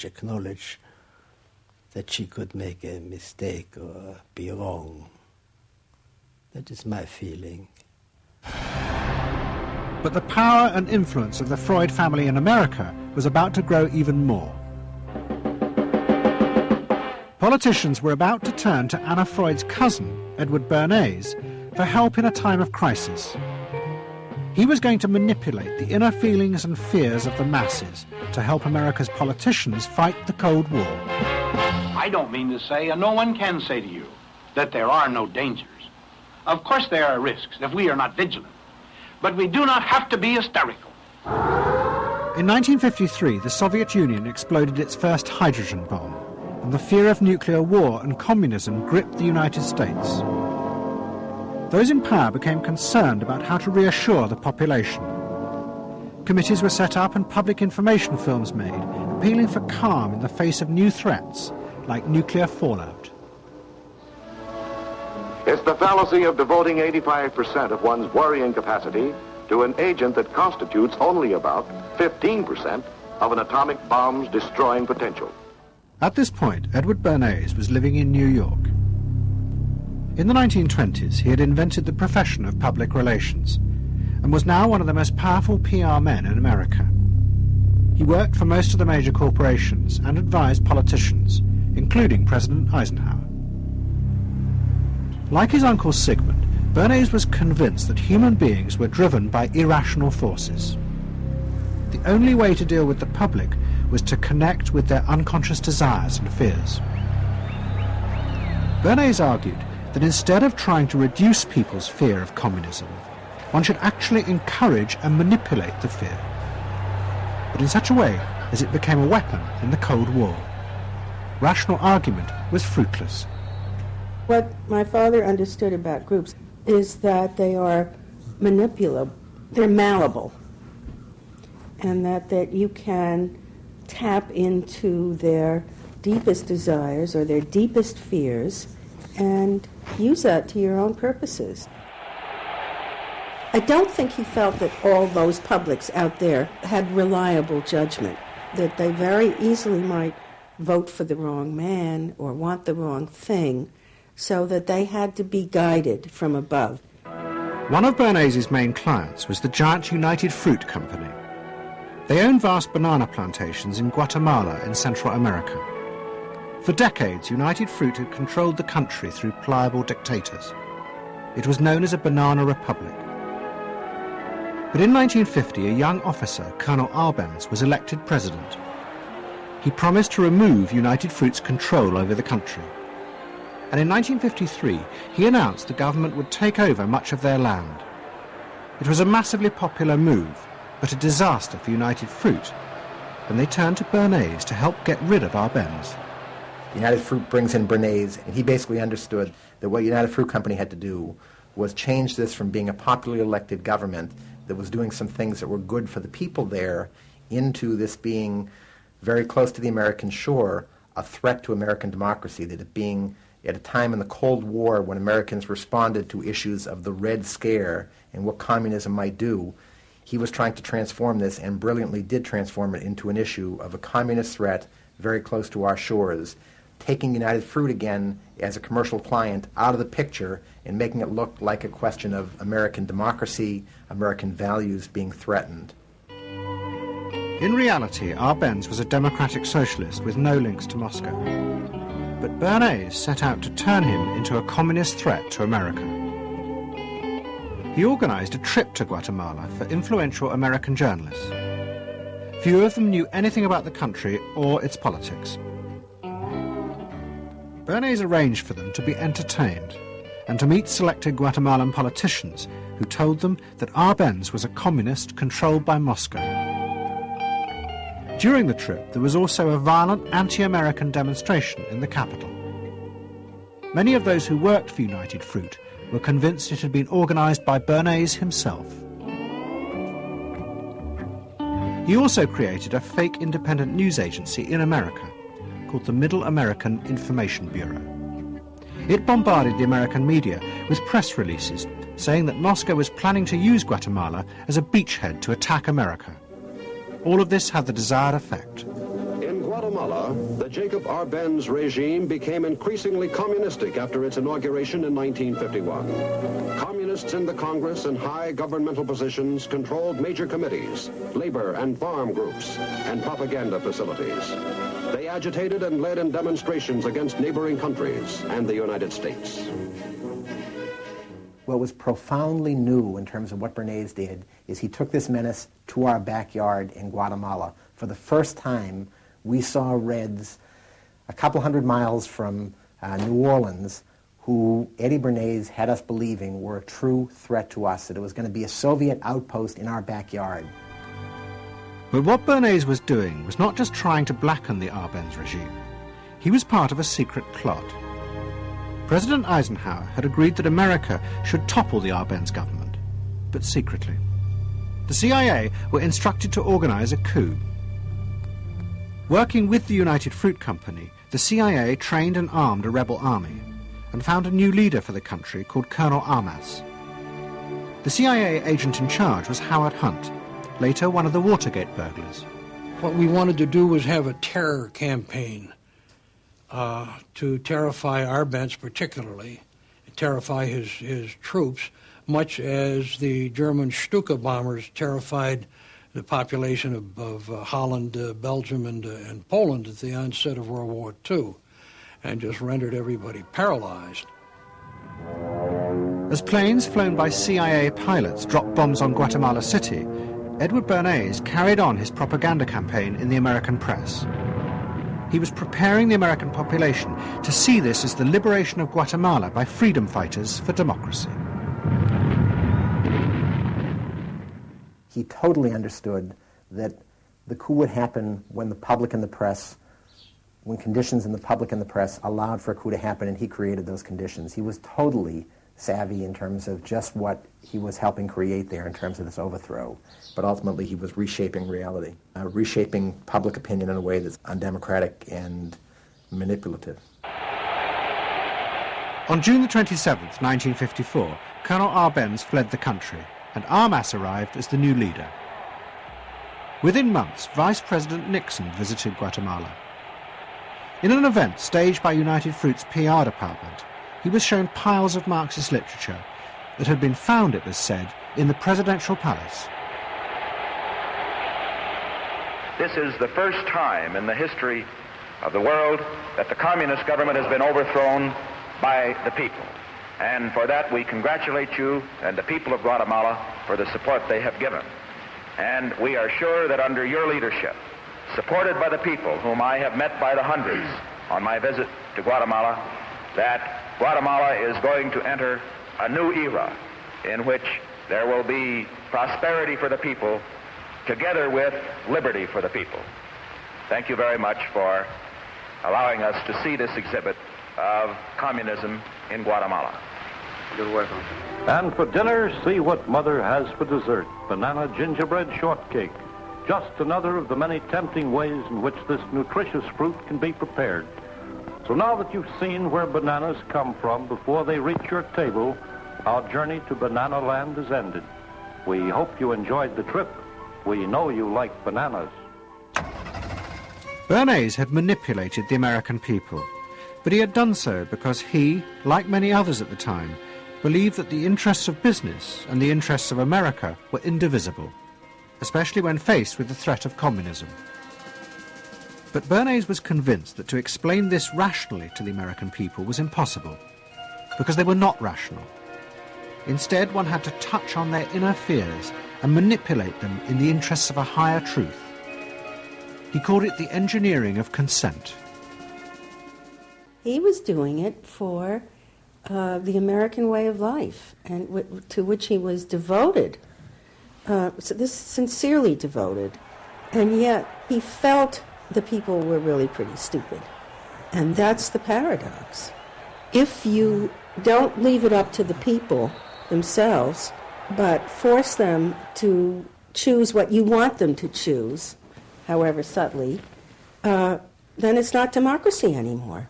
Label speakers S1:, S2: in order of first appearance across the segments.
S1: acknowledge that she could make a mistake or be wrong. That is my feeling.
S2: But the power and influence of the Freud family in America was about to grow even more. Politicians were about to turn to Anna Freud's cousin, Edward Bernays, for help in a time of crisis. He was going to manipulate the inner feelings and fears of the masses to help America's politicians fight the Cold War.
S3: I don't mean to say, and no one can say to you, that there are no dangers. Of course there are risks if we are not vigilant. But we do not have to be hysterical.
S2: In 1953, the Soviet Union exploded its first hydrogen bomb, and the fear of nuclear war and communism gripped the United States. Those in power became concerned about how to reassure the population. Committees were set up and public information films made, appealing for calm in the face of new threats, like nuclear fallout.
S4: It's the fallacy of devoting 85% of one's worrying capacity to an agent that constitutes only about 15% of an atomic bomb's destroying potential.
S2: At this point, Edward Bernays was living in New York. In the 1920s, he had invented the profession of public relations and was now one of the most powerful PR men in America. He worked for most of the major corporations and advised politicians, including President Eisenhower. Like his uncle Sigmund, Bernays was convinced that human beings were driven by irrational forces. The only way to deal with the public was to connect with their unconscious desires and fears. Bernays argued that instead of trying to reduce people's fear of communism, one should actually encourage and manipulate the fear, but in such a way as it became a weapon in the Cold War. Rational argument was fruitless.
S5: What my father understood about groups is that they are manipulable, they're malleable, and that you can tap into their deepest desires or their deepest fears and use that to your own purposes. I don't think he felt that all those publics out there had reliable judgment, that they very easily might vote for the wrong man or want the wrong thing, so that they had to be guided from above.
S2: One of Bernays' main clients was the giant United Fruit Company. They owned vast banana plantations in Guatemala in Central America. For decades, United Fruit had controlled the country through pliable dictators. It was known as a banana republic. But in 1950, a young officer, Colonel Arbenz, was elected president. He promised to remove United Fruit's control over the country. And in 1953, he announced the government would take over much of their land. It was a massively popular move, but a disaster for United Fruit, and they turned to Bernays to help get rid of Arbenz.
S6: United Fruit brings in Bernays, and he basically understood that what United Fruit Company had to do was change this from being a popularly elected government that was doing some things that were good for the people there into this being very close to the American shore, a threat to American democracy, that it being at a time in the Cold War when Americans responded to issues of the Red Scare and what communism might do, he was trying to transform this and brilliantly did transform it into an issue of a communist threat very close to our shores, taking United Fruit again as a commercial client out of the picture and making it look like a question of American democracy, American values being threatened.
S2: In reality, Arbenz was a democratic socialist with no links to Moscow. But Bernays set out to turn him into a communist threat to America. He organized a trip to Guatemala for influential American journalists. Few of them knew anything about the country or its politics. Bernays arranged for them to be entertained and to meet selected Guatemalan politicians who told them that Arbenz was a communist controlled by Moscow. During the trip, there was also a violent anti-American demonstration in the capital. Many of those who worked for United Fruit were convinced it had been organized by Bernays himself. He also created a fake independent news agency in America called the Middle American Information Bureau. It bombarded the American media with press releases saying that Moscow was planning to use Guatemala as a beachhead to attack America. All of this had the desired effect.
S4: In Guatemala,
S7: Guatemala, the Jacob Arbenz regime became increasingly communistic after its inauguration in 1951. Communists in the Congress and high governmental positions controlled major committees, labor and farm groups, and propaganda facilities. They agitated and led in demonstrations against neighboring countries and the United States.
S6: What was profoundly new in terms of what Bernays did is he took this menace to our backyard in Guatemala. For the first time, we saw Reds a couple hundred miles from New Orleans who Eddie Bernays had us believing were a true threat to us, that it was going to be a Soviet outpost in our backyard.
S2: But what Bernays was doing was not just trying to blacken the Arbenz regime. He was part of a secret plot. President Eisenhower had agreed that America should topple the Arbenz government, but secretly. The CIA were instructed to organize a coup. Working with the United Fruit Company, the CIA trained and armed a rebel army and found a new leader for the country called Colonel Armas. The CIA agent in charge was Howard Hunt, later one of the Watergate burglars.
S8: What we wanted to do was have a terror campaign to terrify Arbenz particularly, terrify his troops, much as the German Stuka bombers terrified the population of Holland, Belgium, and Poland at the onset of World War II, and just rendered everybody paralyzed.
S2: As planes flown by CIA pilots dropped bombs on Guatemala City, Edward Bernays carried on his propaganda campaign in the American press. He was preparing the American population to see this as the liberation of Guatemala by freedom fighters for democracy.
S6: He totally understood that the coup would happen when the public and the press, when conditions in the public and the press allowed for a coup to happen, and he created those conditions. He was totally savvy in terms of just what he was helping create there in terms of this overthrow. But ultimately he was reshaping reality, reshaping public opinion in a way that's undemocratic and manipulative.
S2: On June the 27th, 1954, Colonel Arbenz fled the country, and Armas arrived as the new leader. Within months, Vice President Nixon visited Guatemala. In an event staged by United Fruit's PR department, he was shown piles of Marxist literature that had been found, it was said, in the presidential palace.
S9: This is the first time in the history of the world that the communist government has been overthrown by the people. And for that we congratulate you and the people of Guatemala for the support they have given. And we are sure that under your leadership, supported by the people whom I have met by the hundreds on my visit to Guatemala, that Guatemala is going to enter a new era in which there will be prosperity for the people together with liberty for the people. Thank you very much for allowing us to see this exhibit of communism in Guatemala.
S10: You're welcome. And for dinner, see what Mother has for dessert. Banana gingerbread shortcake. Just another of the many tempting ways in which this nutritious fruit can be prepared. So now that you've seen where bananas come from before they reach your table, our journey to Banana Land is ended. We hope you enjoyed the trip. We know you like bananas.
S2: Bernays had manipulated the American people, but he had done so because he, like many others at the time, believed that the interests of business and the interests of America were indivisible, especially when faced with the threat of communism. But Bernays was convinced that to explain this rationally to the American people was impossible, because they were not rational. Instead, one had to touch on their inner fears and manipulate them in the interests of a higher truth. He called it the engineering of consent.
S5: He was doing it for the American way of life, and to which he was devoted. Sincerely devoted. And yet he felt the people were really pretty stupid. And that's the paradox. If you don't leave it up to the people themselves, but force them to choose what you want them to choose, however subtly, then it's not democracy anymore.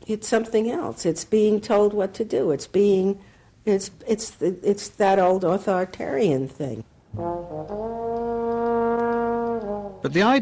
S5: It's something else. It's being told what to do. It's that old authoritarian thing.
S2: But the idea